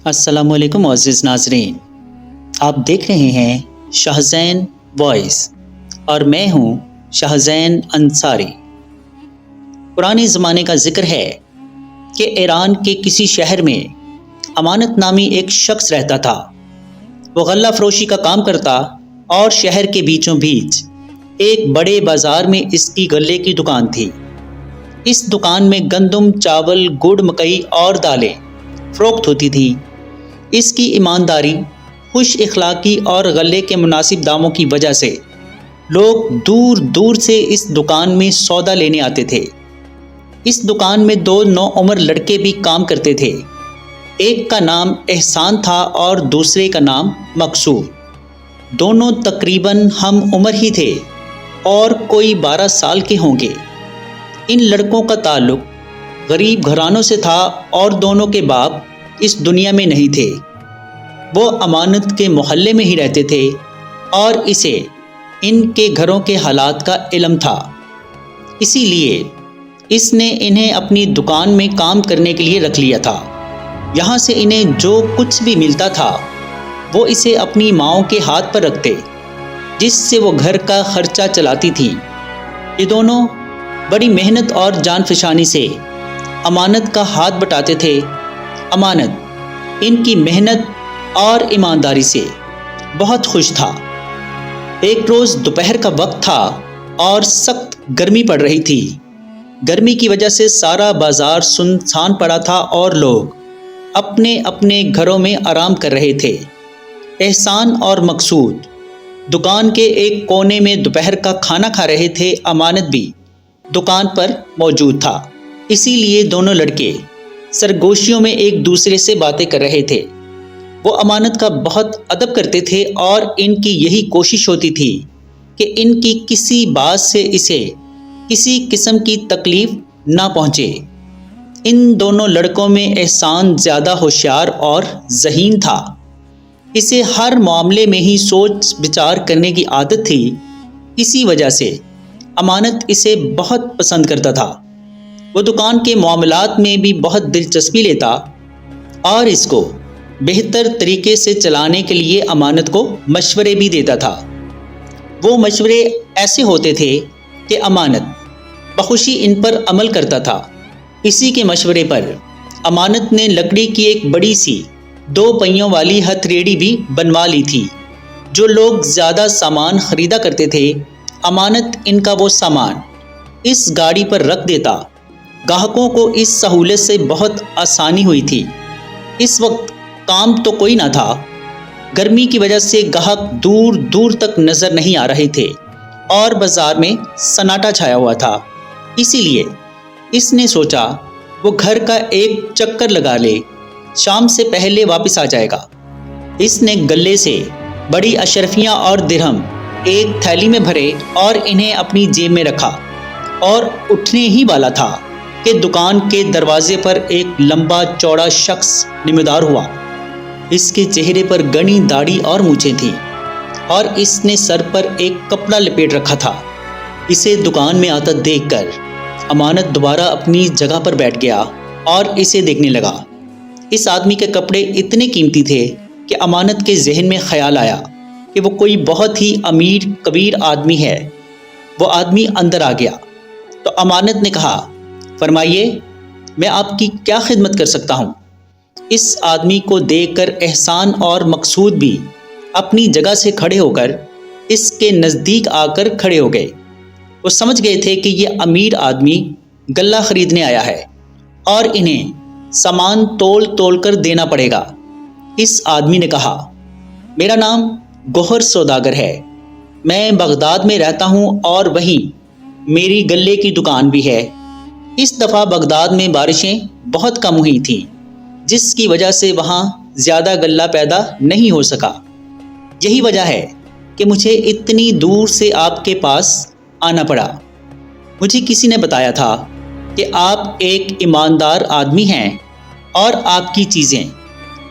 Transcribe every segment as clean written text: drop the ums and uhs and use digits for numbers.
السلام علیکم معزز ناظرین، آپ دیکھ رہے ہیں شاہزین وائس اور میں ہوں شاہزین انصاری۔ پرانے زمانے کا ذکر ہے کہ ایران کے کسی شہر میں امانت نامی ایک شخص رہتا تھا۔ وہ غلہ فروشی کا کام کرتا اور شہر کے بیچوں بیچ ایک بڑے بازار میں اس کی غلے کی دکان تھی۔ اس دکان میں گندم، چاول، گڑ، مکئی اور دالیں فروخت ہوتی تھی۔ اس کی ایمانداری، خوش اخلاقی اور غلے کے مناسب داموں کی وجہ سے لوگ دور دور سے اس دکان میں سودا لینے آتے تھے۔ اس دکان میں دو نوعمر لڑکے بھی کام کرتے تھے۔ ایک کا نام احسان تھا اور دوسرے کا نام مقصود۔ دونوں تقریباً ہم عمر ہی تھے اور کوئی 12 سال کے ہوں گے۔ ان لڑکوں کا تعلق غریب گھرانوں سے تھا اور دونوں کے باپ اس دنیا میں نہیں تھے۔ وہ امانت کے محلے میں ہی رہتے تھے اور اسے ان کے گھروں کے حالات کا علم تھا۔ اسی لیے اس نے انہیں اپنی دکان میں کام کرنے کے لیے رکھ لیا تھا۔ یہاں سے انہیں جو کچھ بھی ملتا تھا وہ اسے اپنی ماؤں کے ہاتھ پر رکھتے، جس سے وہ گھر کا خرچہ چلاتی تھیں۔ یہ دونوں بڑی محنت اور جان فشانی سے امانت کا ہاتھ بٹاتے تھے۔ امانت ان کی محنت اور ایمانداری سے بہت خوش تھا۔ ایک روز دوپہر کا وقت تھا اور سخت گرمی پڑ رہی تھی۔ گرمی کی وجہ سے سارا بازار سنسان پڑا تھا اور لوگ اپنے اپنے گھروں میں آرام کر رہے تھے۔ احسان اور مقصود دکان کے ایک کونے میں دوپہر کا کھانا کھا رہے تھے۔ امانت بھی دکان پر موجود تھا، اسی لیے دونوں لڑکے سرگوشیوں میں ایک دوسرے سے باتیں کر رہے تھے۔ وہ امانت کا بہت ادب کرتے تھے اور ان کی یہی کوشش ہوتی تھی کہ ان کی کسی بات سے اسے کسی قسم کی تکلیف نہ پہنچے۔ ان دونوں لڑکوں میں احسان زیادہ ہوشیار اور ذہین تھا۔ اسے ہر معاملے میں ہی سوچ بچار کرنے کی عادت تھی۔ اسی وجہ سے امانت اسے بہت پسند کرتا تھا۔ وہ دکان کے معاملات میں بھی بہت دلچسپی لیتا اور اس کو بہتر طریقے سے چلانے کے لیے امانت کو مشورے بھی دیتا تھا۔ وہ مشورے ایسے ہوتے تھے کہ امانت بخوشی ان پر عمل کرتا تھا۔ اسی کے مشورے پر امانت نے لکڑی کی ایک بڑی سی 2 پہیوں والی ہتھ ریڑھی بھی بنوا لی تھی۔ جو لوگ زیادہ سامان خریدا کرتے تھے، امانت ان کا وہ سامان اس گاڑی پر رکھ دیتا۔ گاہکوں کو اس سہولت سے بہت آسانی ہوئی تھی۔ اس وقت کام تو کوئی نہ تھا۔ گرمی کی وجہ سے گاہک دور دور تک نظر نہیں آ رہے تھے اور بازار میں سناٹا چھایا ہوا تھا۔ اسی لیے اس نے سوچا وہ گھر کا ایک چکر لگا لے، شام سے پہلے واپس آ جائے گا۔ اس نے گلے سے بڑی اشرفیاں اور درہم ایک تھیلی میں بھرے اور انہیں اپنی جیب میں رکھا اور اٹھنے ہی والا تھا کہ دکان کے دروازے پر ایک لمبا چوڑا شخص نمودار ہوا۔ اس کے چہرے پر گھنی داڑھی اور مونچھیں تھیں اور اس نے سر پر ایک کپڑا لپیٹ رکھا تھا۔ اسے دکان میں آتا دیکھ کر امانت دوبارہ اپنی جگہ پر بیٹھ گیا اور اسے دیکھنے لگا۔ اس آدمی کے کپڑے اتنے قیمتی تھے کہ امانت کے ذہن میں خیال آیا کہ وہ کوئی بہت ہی امیر کبیر آدمی ہے۔ وہ آدمی اندر آ گیا تو امانت نے کہا، فرمائیے، میں آپ کی کیا خدمت کر سکتا ہوں؟ اس آدمی کو دیکھ کر احسان اور مقصود بھی اپنی جگہ سے کھڑے ہو کر اس کے نزدیک آ کر کھڑے ہو گئے۔ وہ سمجھ گئے تھے کہ یہ امیر آدمی غلہ خریدنے آیا ہے اور انہیں سامان تول تول کر دینا پڑے گا۔ اس آدمی نے کہا، میرا نام گوہر سوداگر ہے، میں بغداد میں رہتا ہوں اور وہیں میری غلے کی دکان بھی ہے۔ اس دفعہ بغداد میں بارشیں بہت کم ہوئی تھیں، جس کی وجہ سے وہاں زیادہ غلہ پیدا نہیں ہو سکا۔ یہی وجہ ہے کہ مجھے اتنی دور سے آپ کے پاس آنا پڑا۔ مجھے کسی نے بتایا تھا کہ آپ ایک ایماندار آدمی ہیں اور آپ کی چیزیں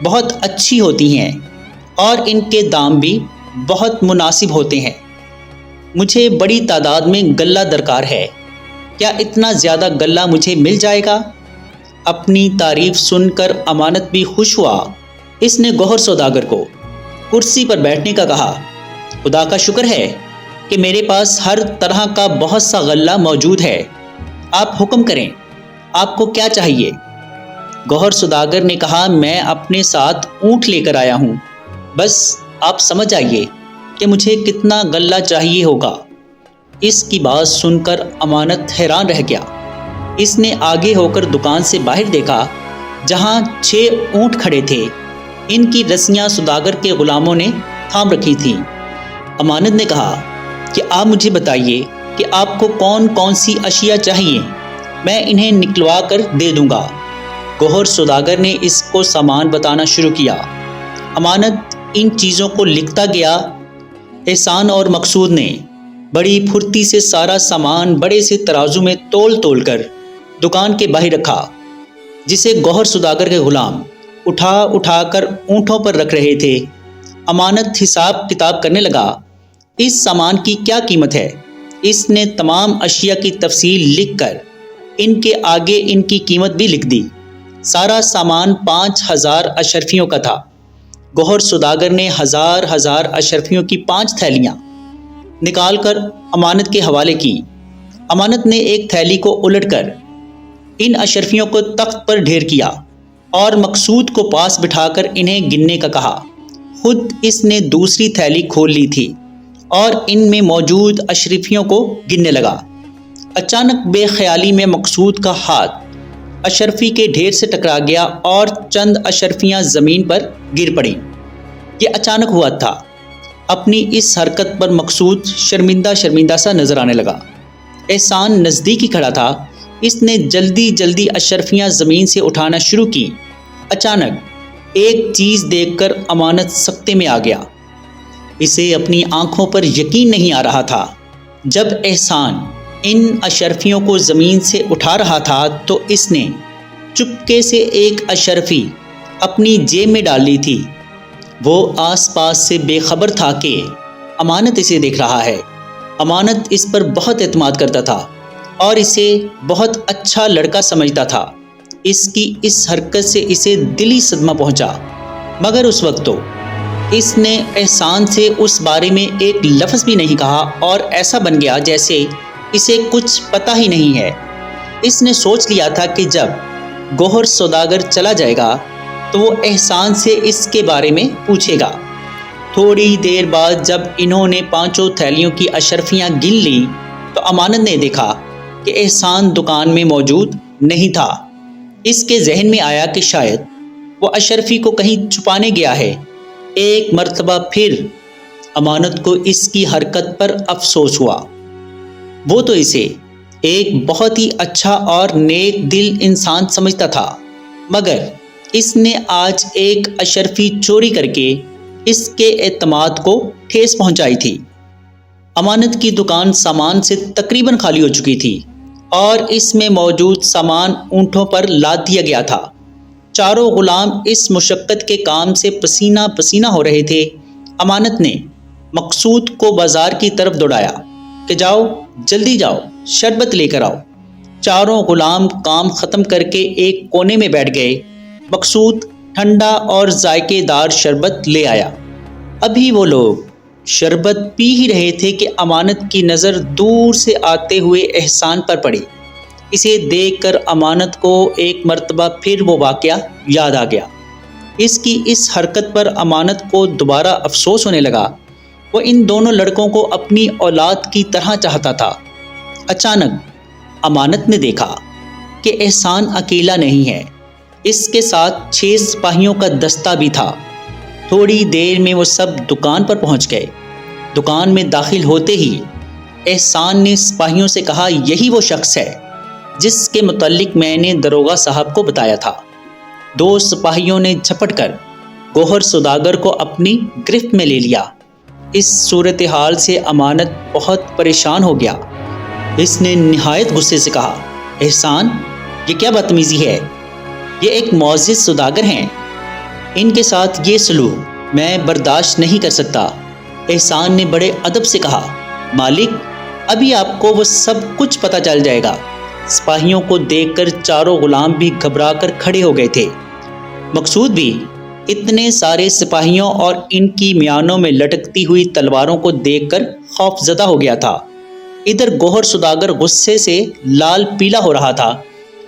بہت اچھی ہوتی ہیں اور ان کے دام بھی بہت مناسب ہوتے ہیں۔ مجھے بڑی تعداد میں غلہ درکار ہے، کیا اتنا زیادہ غلہ مجھے مل جائے گا؟ اپنی تعریف سن کر امانت بھی خوش ہوا اس نے گوہر سوداگر کو کرسی پر بیٹھنے کا کہا۔ خدا کا شکر ہے کہ میرے پاس ہر طرح کا بہت سا غلہ موجود ہے، آپ حکم کریں، آپ کو کیا چاہیے؟ گوہر سوداگر نے کہا، میں اپنے ساتھ اونٹ لے کر آیا ہوں، بس آپ سمجھ آئیے کہ مجھے کتنا غلہ چاہیے ہوگا۔ اس کی بات سن کر امانت حیران رہ گیا۔ اس نے آگے ہو کر دکان سے باہر دیکھا جہاں 6 اونٹ کھڑے تھے، ان کی رسیاں سوداگر کے غلاموں نے تھام رکھی تھیں۔ امانت نے کہا کہ آپ مجھے بتائیے کہ آپ کو کون کون سی اشیاء چاہیے، میں انہیں نکلوا کر دے دوں گا۔ گوہر سوداگر نے اس کو سامان بتانا شروع کیا۔ امانت ان چیزوں کو لکھتا گیا۔ احسان اور مقصود نے بڑی پھرتی سے سارا سامان بڑے سے ترازو میں تول کر دکان کے باہر رکھا، جسے گوہر سوداگر کے غلام اٹھا کر اونٹوں پر رکھ رہے تھے۔ امانت حساب کتاب کرنے لگا، اس سامان کی کیا قیمت ہے؟ اس نے تمام اشیاء کی تفصیل لکھ کر ان کے آگے ان کی قیمت بھی لکھ دی۔ سارا سامان 5000 اشرفیوں کا تھا۔ گوہر سوداگر نے ہزار اشرفیوں کی 5 تھیلیاں نکال کر امانت کے حوالے کی۔ امانت نے ایک تھیلی کو الٹ کر ان اشرفیوں کو تخت پر ڈھیر کیا اور مقصود کو پاس بٹھا کر انہیں گننے کا کہا۔ خود اس نے دوسری تھیلی کھول لی تھی اور ان میں موجود اشرفیوں کو گننے لگا۔ اچانک بے خیالی میں مقصود کا ہاتھ اشرفی کے ڈھیر سے ٹکرا گیا اور چند اشرفیاں زمین پر گر پڑیں۔ یہ اچانک ہوا تھا۔ اپنی اس حرکت پر مقصود شرمندہ سا نظر آنے لگا۔ احسان نزدیک ہی کھڑا تھا۔ اس نے جلدی اشرفیاں زمین سے اٹھانا شروع کی۔ اچانک ایک چیز دیکھ کر امانت سکتے میں آ گیا۔ اسے اپنی آنکھوں پر یقین نہیں آ رہا تھا۔ جب احسان ان اشرفیوں کو زمین سے اٹھا رہا تھا تو اس نے چپکے سے ایک اشرفی اپنی جیب میں ڈال لی تھی۔ وہ آس پاس سے بے خبر تھا کہ امانت اسے دیکھ رہا ہے۔ امانت اس پر بہت اعتماد کرتا تھا اور اسے بہت اچھا لڑکا سمجھتا تھا۔ اس کی اس حرکت سے اسے دلی صدمہ پہنچا، مگر اس وقت تو اس نے احسان سے اس بارے میں ایک لفظ بھی نہیں کہا اور ایسا بن گیا جیسے اسے کچھ پتہ ہی نہیں ہے۔ اس نے سوچ لیا تھا کہ جب گوہر سوداگر چلا جائے گا تو وہ احسان سے اس کے بارے میں پوچھے گا۔ تھوڑی دیر بعد جب انہوں نے 5 تھیلیوں کی اشرفیاں گن لیں تو امانت نے دیکھا کہ احسان دکان میں موجود نہیں تھا۔ اس کے ذہن میں آیا کہ شاید وہ اشرفی کو کہیں چھپانے گیا ہے۔ ایک مرتبہ پھر امانت کو اس کی حرکت پر افسوس ہوا۔ وہ تو اسے ایک بہت ہی اچھا اور نیک دل انسان سمجھتا تھا، مگر اس نے آج ایک اشرفی چوری کر کے اس کے اعتماد کو ٹھیس پہنچائی تھی۔ امانت کی دکان سامان سے تقریباً خالی ہو چکی تھی اور اس میں موجود سامان اونٹوں پر لاد دیا گیا تھا۔ چاروں غلام اس مشقت کے کام سے پسینہ پسینہ ہو رہے تھے۔ امانت نے مقصود کو بازار کی طرف دوڑایا کہ جاؤ، جلدی جاؤ، شربت لے کر آؤ۔ چاروں غلام کام ختم کر کے ایک کونے میں بیٹھ گئے۔ مقصود ٹھنڈا اور ذائقے دار شربت لے آیا۔ ابھی وہ لوگ شربت پی ہی رہے تھے کہ امانت کی نظر دور سے آتے ہوئے احسان پر پڑی۔ اسے دیکھ کر امانت کو ایک مرتبہ پھر وہ واقعہ یاد آ گیا۔ اس کی اس حرکت پر امانت کو دوبارہ افسوس ہونے لگا۔ وہ ان دونوں لڑکوں کو اپنی اولاد کی طرح چاہتا تھا۔ اچانک امانت نے دیکھا کہ احسان اکیلا نہیں ہے، اس کے ساتھ 6 سپاہیوں کا دستہ بھی تھا۔ تھوڑی دیر میں وہ سب دکان پر پہنچ گئے۔ دکان میں داخل ہوتے ہی احسان نے سپاہیوں سے کہا، یہی وہ شخص ہے جس کے متعلق میں نے داروغہ صاحب کو بتایا تھا۔ 2 سپاہیوں نے جھپٹ کر گوہر سوداگر کو اپنی گرفت میں لے لیا۔ اس صورتحال سے امانت بہت پریشان ہو گیا۔ اس نے نہایت غصے سے کہا، احسان، یہ کیا بدتمیزی ہے؟ یہ ایک معزز سوداگر ہیں، ان کے ساتھ یہ سلوک میں برداشت نہیں کر سکتا۔ احسان نے بڑے ادب سے کہا، مالک، ابھی آپ کو وہ سب کچھ پتہ چل جائے گا۔ سپاہیوں کو دیکھ کر چاروں غلام بھی گھبرا کر کھڑے ہو گئے تھے۔ مقصود بھی اتنے سارے سپاہیوں اور ان کی میانوں میں لٹکتی ہوئی تلواروں کو دیکھ کر خوف زدہ ہو گیا تھا۔ ادھر گوہر سوداگر غصے سے لال پیلا ہو رہا تھا۔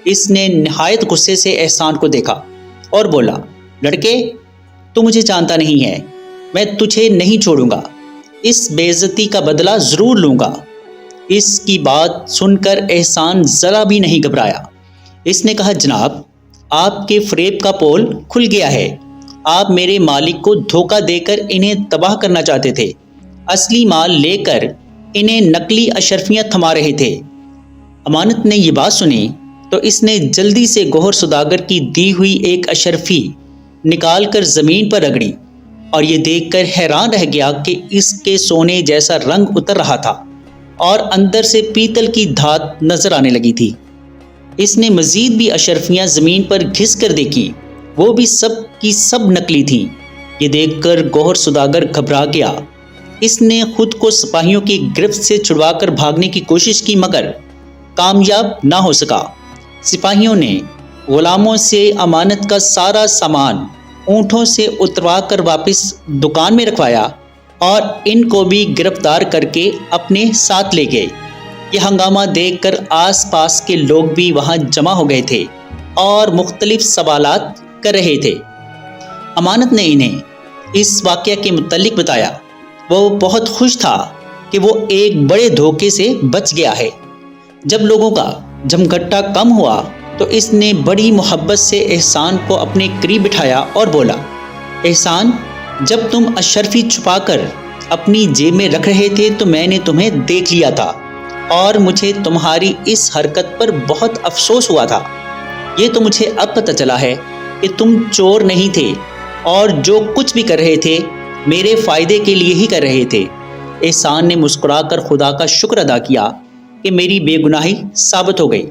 اس نے نہایت غصے سے احسان کو دیکھا اور بولا، لڑکے، تو مجھے جانتا نہیں ہے، میں تجھے نہیں چھوڑوں گا، اس بے عزتی کا بدلہ ضرور لوں گا۔ اس کی بات سن کر احسان ذرا بھی نہیں گھبرایا۔ اس نے کہا، جناب، آپ کے فریب کا پول کھل گیا ہے۔ آپ میرے مالک کو دھوکہ دے کر انہیں تباہ کرنا چاہتے تھے، اصلی مال لے کر انہیں نقلی اشرفیاں تھما رہے تھے۔ امانت نے یہ بات سنی تو اس نے جلدی سے گوہر سوداگر کی دی ہوئی ایک اشرفی نکال کر زمین پر رگڑی اور یہ دیکھ کر حیران رہ گیا کہ اس کے سونے جیسا رنگ اتر رہا تھا اور اندر سے پیتل کی دھات نظر آنے لگی تھی۔ اس نے مزید بھی اشرفیاں زمین پر گھس کر دیکھی، وہ بھی سب کی سب نکلی تھیں۔ یہ دیکھ کر گوہر سوداگر گھبرا گیا۔ اس نے خود کو سپاہیوں کی گرفت سے چھڑوا کر بھاگنے کی کوشش کی مگر کامیاب نہ ہو سکا۔ سپاہیوں نے غلاموں سے امانت کا سارا سامان اونٹوں سے اتروا کر واپس دکان میں رکھوایا اور ان کو بھی گرفتار کر کے اپنے ساتھ لے گئے۔ یہ ہنگامہ دیکھ کر آس پاس کے لوگ بھی وہاں جمع ہو گئے تھے اور مختلف سوالات کر رہے تھے۔ امانت نے انہیں اس واقعہ کے متعلق بتایا۔ وہ بہت خوش تھا کہ وہ ایک بڑے دھوکے سے بچ گیا ہے۔ جب لوگوں کا جمگھٹا کم ہوا تو اس نے بڑی محبت سے احسان کو اپنے قریب بٹھایا اور بولا، احسان، جب تم اشرفی چھپا کر اپنی جیب میں رکھ رہے تھے تو میں نے تمہیں دیکھ لیا تھا اور مجھے تمہاری اس حرکت پر بہت افسوس ہوا تھا۔ یہ تو مجھے اب پتہ چلا ہے کہ تم چور نہیں تھے اور جو کچھ بھی کر رہے تھے میرے فائدے کے لیے ہی کر رہے تھے۔ احسان نے مسکرا کر خدا کا شکر ادا کیا کہ میری بے گناہی ثابت ہو گئی۔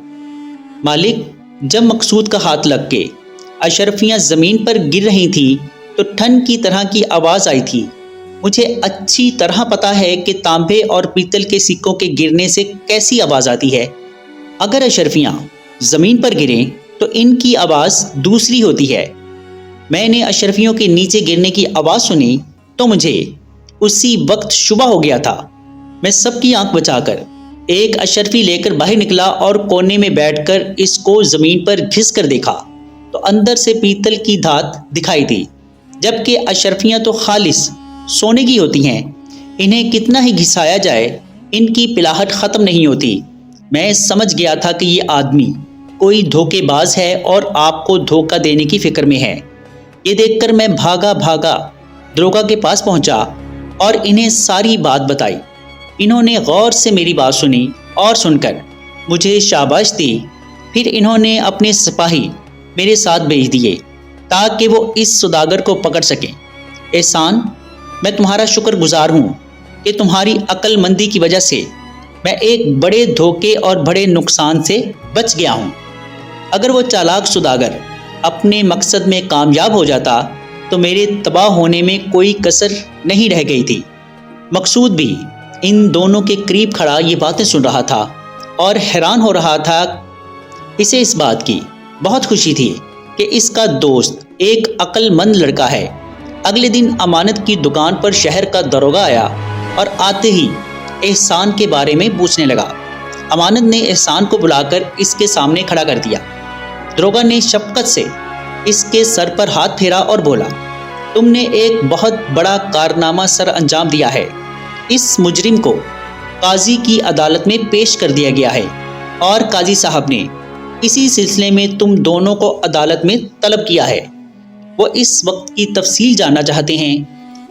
مالک، جب مقصود کا ہاتھ لگ کے اشرفیاں زمین پر گر رہی تھیں تو ٹھن کی طرح کی آواز آئی تھی۔ مجھے اچھی طرح پتا ہے کہ تانبے اور پیتل کے سکوں کے گرنے سے کیسی آواز آتی ہے۔ اگر اشرفیاں زمین پر گریں تو ان کی آواز دوسری ہوتی ہے۔ میں نے اشرفیوں کے نیچے گرنے کی آواز سنی تو مجھے اسی وقت شبہ ہو گیا تھا۔ میں سب کی آنکھ بچا کر ایک اشرفی لے کر باہر نکلا اور کونے میں بیٹھ کر اس کو زمین پر گھس کر دیکھا تو اندر سے پیتل کی دھات دکھائی دی، جبکہ اشرفیاں تو خالص سونے کی ہوتی ہیں۔ انہیں کتنا ہی گھسایا جائے ان کی پلاہٹ ختم نہیں ہوتی۔ میں سمجھ گیا تھا کہ یہ آدمی کوئی دھوکے باز ہے اور آپ کو دھوکہ دینے کی فکر میں ہے۔ یہ دیکھ کر میں بھاگا دروگا کے پاس پہنچا اور انہیں ساری بات بتائی۔ انہوں نے غور سے میری بات سنی اور سن کر مجھے شاباش دی۔ پھر انہوں نے اپنے سپاہی میرے ساتھ بھیج دیے تاکہ وہ اس سوداگر کو پکڑ سکیں۔ احسان، میں تمہارا شکر گزار ہوں کہ تمہاری عقل مندی کی وجہ سے میں ایک بڑے دھوکے اور بڑے نقصان سے بچ گیا ہوں۔ اگر وہ چالاک سوداگر اپنے مقصد میں کامیاب ہو جاتا تو میرے تباہ ہونے میں کوئی کسر نہیں رہ گئی تھی۔ مقصود بھی ان دونوں کے قریب کھڑا یہ باتیں سن رہا تھا اور حیران ہو رہا تھا۔ اسے اس بات کی بہت خوشی تھی کہ اس کا دوست ایک عقل مند لڑکا ہے۔ اگلے دن امانت کی دکان پر شہر کا داروغہ آیا اور آتے ہی احسان کے بارے میں پوچھنے لگا۔ امانت نے احسان کو بلا کر اس کے سامنے کھڑا کر دیا۔ داروغہ نے شفقت سے اس کے سر پر ہاتھ پھیرا اور بولا، تم نے ایک بہت بڑا کارنامہ سر انجام دیا ہے۔ اس مجرم کو قاضی کی عدالت میں پیش کر دیا گیا ہے اور قاضی صاحب نے اسی سلسلے میں تم دونوں کو عدالت میں طلب کیا ہے۔ وہ اس وقت کی تفصیل جاننا چاہتے ہیں۔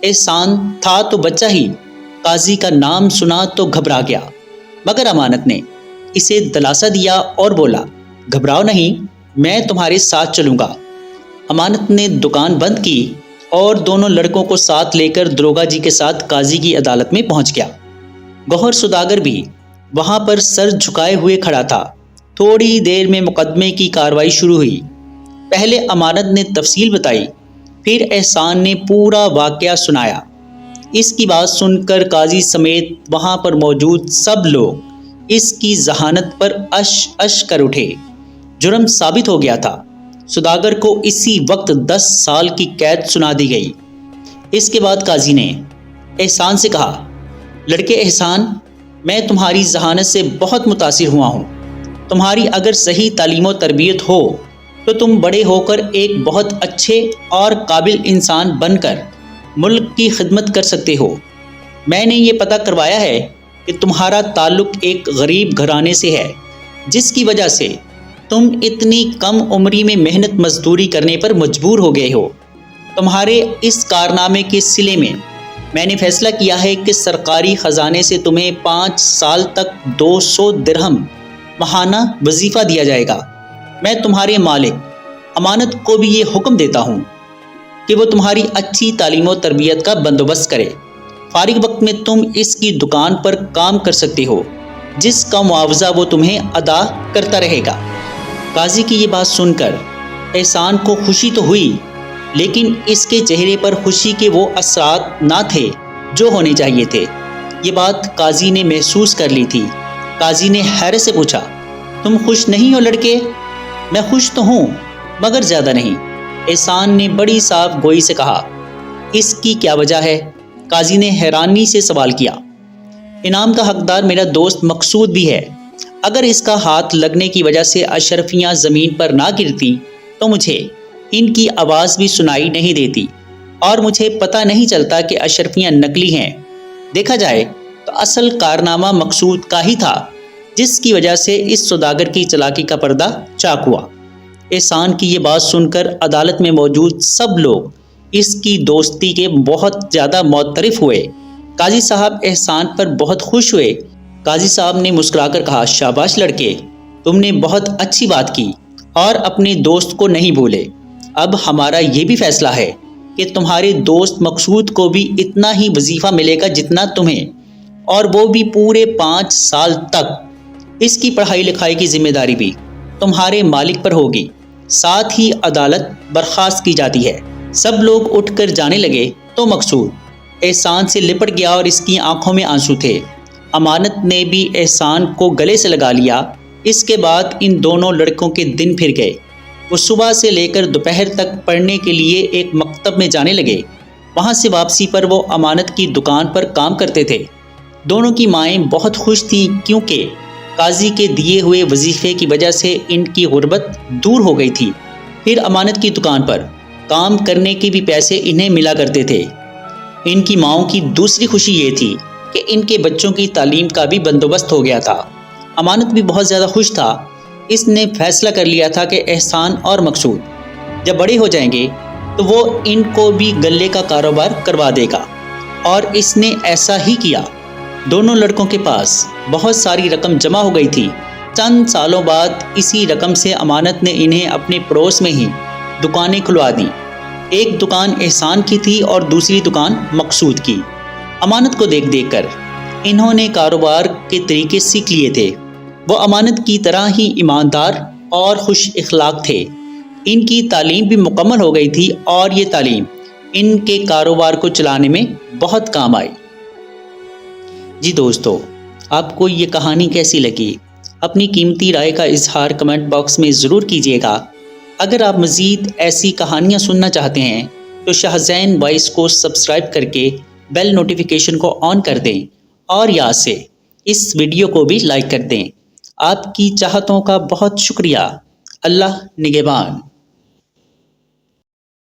احسان تھا تو بچہ ہی، قاضی کا نام سنا تو گھبرا گیا، مگر امانت نے اسے دلاسا دیا اور بولا، گھبراؤ نہیں، میں تمہارے ساتھ چلوں گا۔ امانت نے دکان بند کی اور دونوں لڑکوں کو ساتھ لے کر داروغہ جی کے ساتھ قاضی کی عدالت میں پہنچ گیا۔ گوہر سوداگر بھی وہاں پر سر جھکائے ہوئے کھڑا تھا۔ تھوڑی دیر میں مقدمے کی کارروائی شروع ہوئی۔ پہلے امانت نے تفصیل بتائی، پھر احسان نے پورا واقعہ سنایا۔ اس کی بات سن کر قاضی سمیت وہاں پر موجود سب لوگ اس کی ذہانت پر اش اش کر اٹھے۔ جرم ثابت ہو گیا تھا۔ سوداگر کو اسی وقت 10 سال کی قید سنا دی گئی۔ اس کے بعد قاضی نے احسان سے کہا، لڑکے احسان، میں تمہاری ذہانت سے بہت متاثر ہوا ہوں۔ تمہاری اگر صحیح تعلیم و تربیت ہو تو تم بڑے ہو کر ایک بہت اچھے اور قابل انسان بن کر ملک کی خدمت کر سکتے ہو۔ میں نے یہ پتہ کروایا ہے کہ تمہارا تعلق ایک غریب گھرانے سے ہے، جس کی وجہ سے تم اتنی کم عمری میں محنت مزدوری کرنے پر مجبور ہو گئے ہو۔ تمہارے اس کارنامے کے صلے میں نے فیصلہ کیا ہے کہ سرکاری خزانے سے تمہیں 5 سال تک 200 درہم ماہانہ وظیفہ دیا جائے گا۔ میں تمہارے مالک امانت کو بھی یہ حکم دیتا ہوں کہ وہ تمہاری اچھی تعلیم و تربیت کا بندوبست کرے۔ فارغ وقت میں تم اس کی دکان پر کام کر سکتے ہو، جس کا معاوضہ وہ تمہیں ادا کرتا رہے گا۔ قاضی کی یہ بات سن کر احسان کو خوشی تو ہوئی، لیکن اس کے چہرے پر خوشی کے وہ اثرات نہ تھے جو ہونے چاہیے تھے۔ یہ بات قاضی نے محسوس کر لی تھی۔ قاضی نے حیرت سے پوچھا، تم خوش نہیں ہو لڑکے؟ میں خوش تو ہوں، مگر زیادہ نہیں، احسان نے بڑی صاف گوئی سے کہا۔ اس کی کیا وجہ ہے؟ قاضی نے حیرانی سے سوال کیا۔ انعام کا حقدار میرا دوست مقصود بھی ہے۔ اگر اس کا ہاتھ لگنے کی وجہ سے اشرفیاں زمین پر نہ گرتی تو مجھے ان کی آواز بھی سنائی نہیں دیتی، اور مجھے پتہ نہیں چلتا کہ اشرفیاں نکلی ہیں۔ دیکھا جائے تو اصل کارنامہ مقصود کا ہی تھا، جس کی وجہ سے اس سوداگر کی چالاکی کا پردہ چاک ہوا۔ احسان کی یہ بات سن کر عدالت میں موجود سب لوگ اس کی دوستی کے بہت زیادہ معترف ہوئے۔ قاضی صاحب احسان پر بہت خوش ہوئے۔ قاضی صاحب نے مسکرا کر کہا، شاباش لڑکے، تم نے بہت اچھی بات کی اور اپنے دوست کو نہیں بھولے۔ اب ہمارا یہ بھی فیصلہ ہے کہ تمہارے دوست مقصود کو بھی اتنا ہی وظیفہ ملے گا جتنا تمہیں، اور وہ بھی پورے 5 سال تک۔ اس کی پڑھائی لکھائی کی ذمہ داری بھی تمہارے مالک پر ہوگی۔ ساتھ ہی عدالت برخاست کی جاتی ہے۔ سب لوگ اٹھ کر جانے لگے تو مقصود احسان سے لپٹ گیا اور اس کی آنکھوں میں آنسو تھے۔ امانت نے بھی احسان کو گلے سے لگا لیا۔ اس کے بعد ان دونوں لڑکوں کے دن پھر گئے۔ وہ صبح سے لے کر دوپہر تک پڑھنے کے لیے ایک مکتب میں جانے لگے۔ وہاں سے واپسی پر وہ امانت کی دکان پر کام کرتے تھے۔ دونوں کی مائیں بہت خوش تھیں، کیونکہ قاضی کے دیے ہوئے وظیفے کی وجہ سے ان کی غربت دور ہو گئی تھی۔ پھر امانت کی دکان پر کام کرنے کے بھی پیسے انہیں ملا کرتے تھے۔ ان کی ماؤں کی دوسری خوشی یہ تھی کہ ان کے بچوں کی تعلیم کا بھی بندوبست ہو گیا تھا۔ امانت بھی بہت زیادہ خوش تھا۔ اس نے فیصلہ کر لیا تھا کہ احسان اور مقصود جب بڑے ہو جائیں گے تو وہ ان کو بھی غلے کا کاروبار کروا دے گا، اور اس نے ایسا ہی کیا۔ دونوں لڑکوں کے پاس بہت ساری رقم جمع ہو گئی تھی۔ چند سالوں بعد اسی رقم سے امانت نے انہیں اپنے پڑوس میں ہی دکانیں کھلوا دیں۔ ایک دکان احسان کی تھی اور دوسری دکان مقصود کی۔ امانت کو دیکھ دیکھ کر انہوں نے کاروبار کے طریقے سیکھ لیے تھے۔ وہ امانت کی طرح ہی ایماندار اور خوش اخلاق تھے۔ ان کی تعلیم بھی مکمل ہو گئی تھی، اور یہ تعلیم ان کے کاروبار کو چلانے میں بہت کام آئی۔ جی دوستو، آپ کو یہ کہانی کیسی لگی؟ اپنی قیمتی رائے کا اظہار کمنٹ باکس میں ضرور کیجیے گا۔ اگر آپ مزید ایسی کہانیاں سننا چاہتے ہیں تو شاہزین وائس کو سبسکرائب کر کے بیل نوٹیفیکیشن کو آن کر دیں، اور یاد سے اس ویڈیو کو بھی لائک کر دیں۔ آپ کی چاہتوں کا بہت شکریہ۔ اللہ نگہبان۔